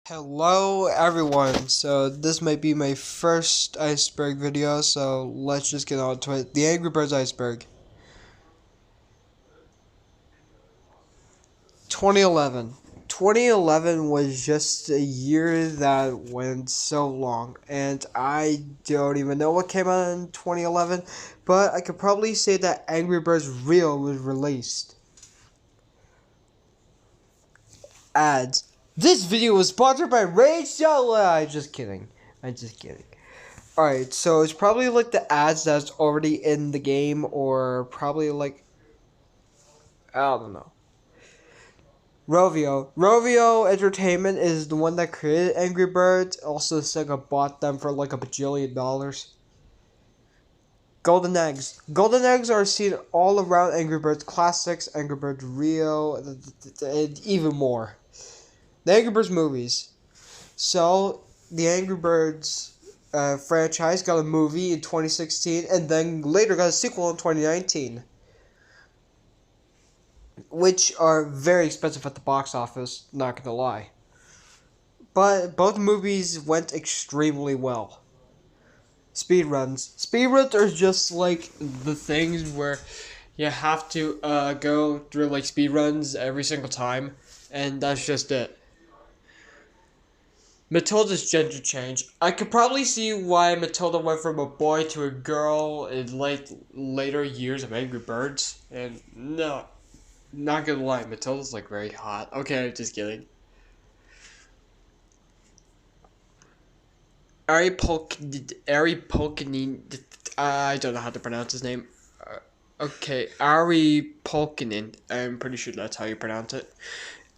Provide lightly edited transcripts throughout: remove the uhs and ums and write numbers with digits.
Hello everyone, so this might be my first iceberg video, so let's just get on to it. The Angry Birds iceberg. 2011. 2011 was just a year that went so long, and I don't even know what came out in 2011, but I could probably say that Angry Birds Real was released. Ads. This video was sponsored by Rachel. I'm just kidding. Alright, so it's probably like the ads that's already in the game, or probably like, I don't know. Rovio Entertainment is the one that created Angry Birds. Also, Sega bought them for like $1 billion. Golden Eggs. Golden Eggs are seen all around Angry Birds Classics, Angry Birds Rio, and even more. The Angry Birds movies. So, the Angry Birds franchise got a movie in 2016 and then later got a sequel in 2019, which are very expensive at the box office, not gonna lie. But both movies went extremely well. Speedruns are just like the things where you have to go through like speedruns every single time, and that's just it. Matilda's gender change. I could probably see why Matilda went from a boy to a girl in later years of Angry Birds. And no, not gonna lie, Matilda's like very hot. Okay, just kidding. Ari Polkinin. I don't know how to pronounce his name. Okay, Ari Polkinin. I'm pretty sure that's how you pronounce it.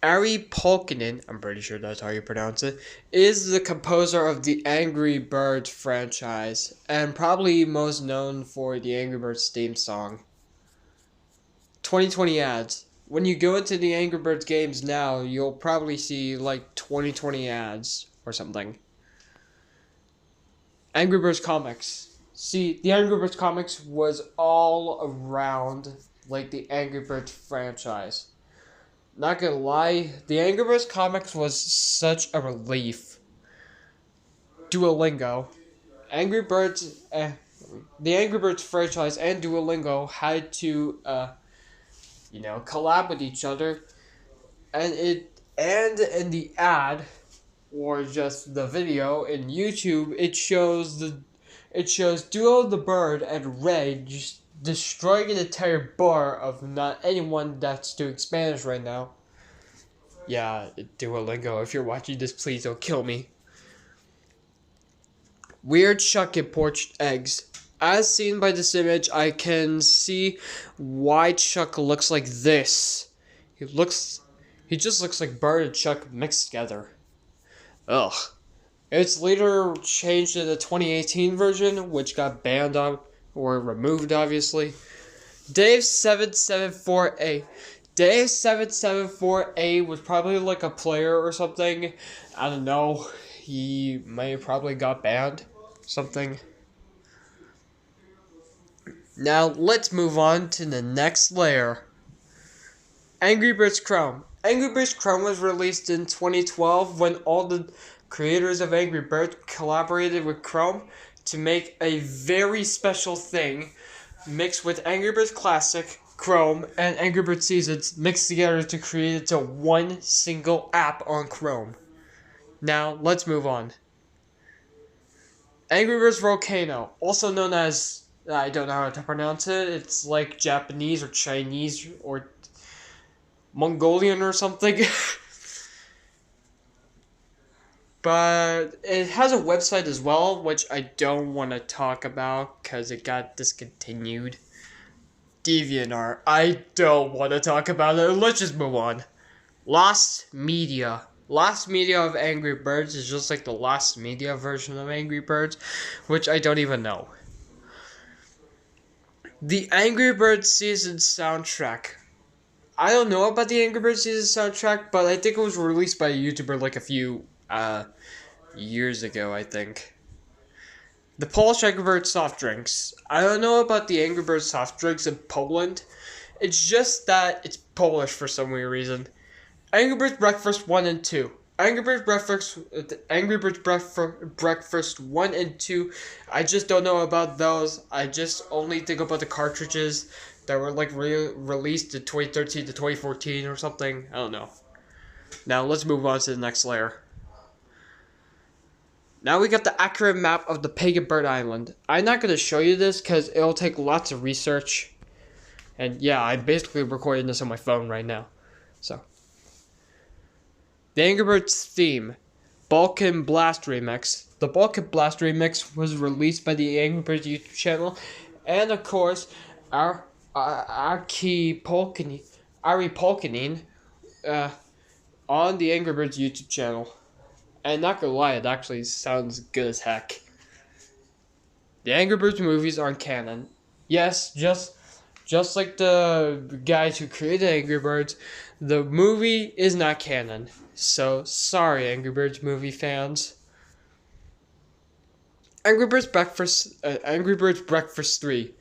Ari Polkinen, I'm pretty sure that's how you pronounce it, is the composer of the Angry Birds franchise, and probably most known for the Angry Birds theme song. 2020 ads. When you go into the Angry Birds games now, you'll probably see like 2020 ads or something. Angry Birds comics. See, the Angry Birds comics was all around like the Angry Birds franchise. Not gonna lie, the Angry Birds comics was such a relief. Duolingo. Angry Birds, the Angry Birds franchise and Duolingo had to, collab with each other, and in the ad, or just the video in YouTube, it shows Duo the Bird and Ray just destroying an entire bar of not anyone that's doing Spanish right now. Yeah, Duolingo, if you're watching this, please don't kill me. Weird Chuck and poached eggs. As seen by this image, I can see why Chuck looks like this. He just looks like Bird and Chuck mixed together. Ugh. It's later changed to the 2018 version, which got banned on or removed, obviously. Dave774A. Dave774A was probably like a player or something. I don't know. He may have probably got banned. Something. Now, let's move on to the next layer. Angry Birds Chrome. Angry Birds Chrome was released in 2012 when all the creators of Angry Birds collaborated with Chrome to make a very special thing mixed with Angry Birds Classic, Chrome, and Angry Birds Seasons mixed together to create it to one single app on Chrome. Now, let's move on. Angry Birds Volcano, also known as, I don't know how to pronounce it, it's like Japanese or Chinese or Mongolian or something. But it has a website as well, which I don't want to talk about because it got discontinued. DeviantArt. I don't want to talk about it. Let's just move on. Lost Media. Lost Media of Angry Birds is just like the Lost Media version of Angry Birds, which I don't even know. The Angry Birds Season soundtrack. I don't know about the Angry Birds Season soundtrack, but I think it was released by a YouTuber like a few years ago, I think. The Polish Angry Birds soft drinks. I don't know about the Angry Birds soft drinks in Poland. It's just that it's Polish for some weird reason. Angry Birds Breakfast 1 and 2. Angry Birds Breakfast 1 and 2. I just don't know about those. I just only think about the cartridges that were like released in 2013 to 2014 or something. I don't know. Now let's move on to the next layer. Now we got the accurate map of the Pagan Bird Island. I'm not going to show you this because it'll take lots of research. And yeah, I'm basically recording this on my phone right now. So, the Angry Birds theme, Balkan Blast Remix. The Balkan Blast Remix was released by the Angry Birds YouTube channel. And of course, Ari Polkanin on the Angry Birds YouTube channel. And not gonna lie, it actually sounds good as heck. The Angry Birds movies aren't canon. Yes, just like the guys who created Angry Birds, the movie is not canon. So, sorry, Angry Birds movie fans. Angry Birds Breakfast 3.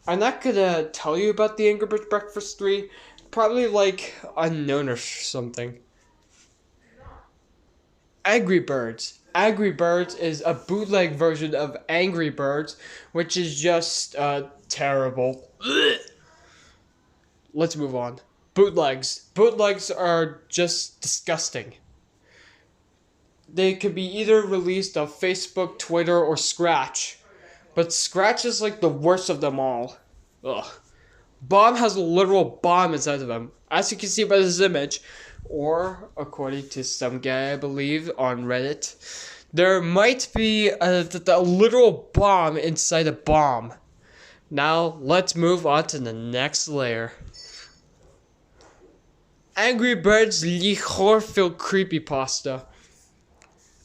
I'm not gonna tell you about the Angry Birds Breakfast 3. Probably like unknown or something. Angry Birds. Angry Birds is a bootleg version of Angry Birds, which is just terrible. Let's move on. Bootlegs. Bootlegs are just disgusting. They could be either released on Facebook, Twitter, or Scratch. But Scratch is like the worst of them all. Ugh. Bomb has a literal bomb inside of him, as you can see by this image. Or, according to some guy, I believe, on Reddit, there might be a literal bomb inside a bomb. Now, let's move on to the next layer. Angry Birds Lichor-filled creepypasta.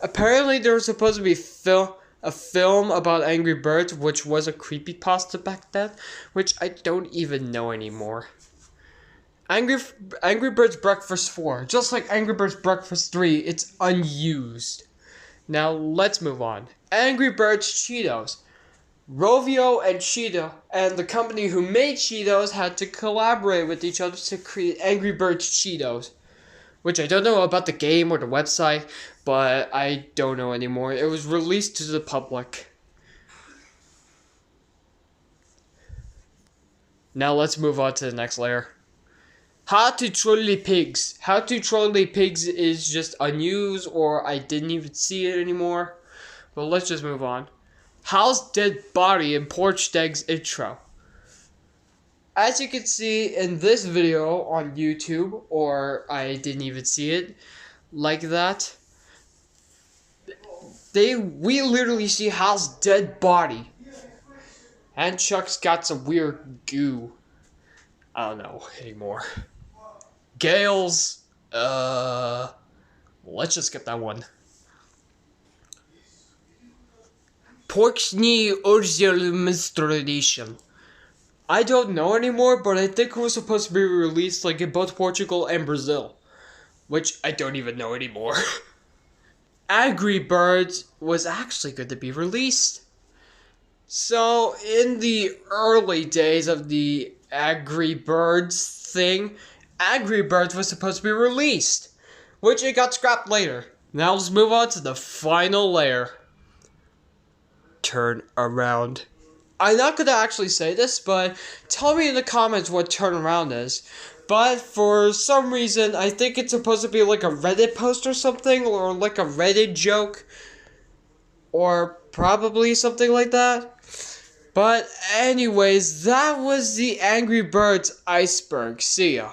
Apparently, there was supposed to be a film about Angry Birds, which was a creepypasta back then, which I don't even know anymore. Angry Birds Breakfast 4. Just like Angry Birds Breakfast 3, it's unused. Now, let's move on. Angry Birds Cheetos. Rovio and Cheeto and the company who made Cheetos had to collaborate with each other to create Angry Birds Cheetos. Which I don't know about the game or the website, but I don't know anymore. It was released to the public. Now let's move on to the next layer. How to Trolley Pigs. How to Trolley Pigs is just unused, or I didn't even see it anymore. But let's just move on. Hal's dead body in Porched Eggs intro. As you can see in this video on YouTube, or I didn't even see it like that, we literally see Hal's dead body. And Chuck's got some weird goo. I don't know anymore. Gales, let's just skip that one. Porchney Original. I don't know anymore, but I think it was supposed to be released like in both Portugal and Brazil. Which I don't even know anymore. Angry Birds was actually going to be released. So, in the early days of the Angry Birds thing, Angry Birds was supposed to be released, which it got scrapped later. Now let's move on to the final layer. Turn around. I'm not going to actually say this, but tell me in the comments what turn around is. But for some reason, I think it's supposed to be like a Reddit post or something, or like a Reddit joke, or probably something like that. But anyways, that was the Angry Birds iceberg. See ya.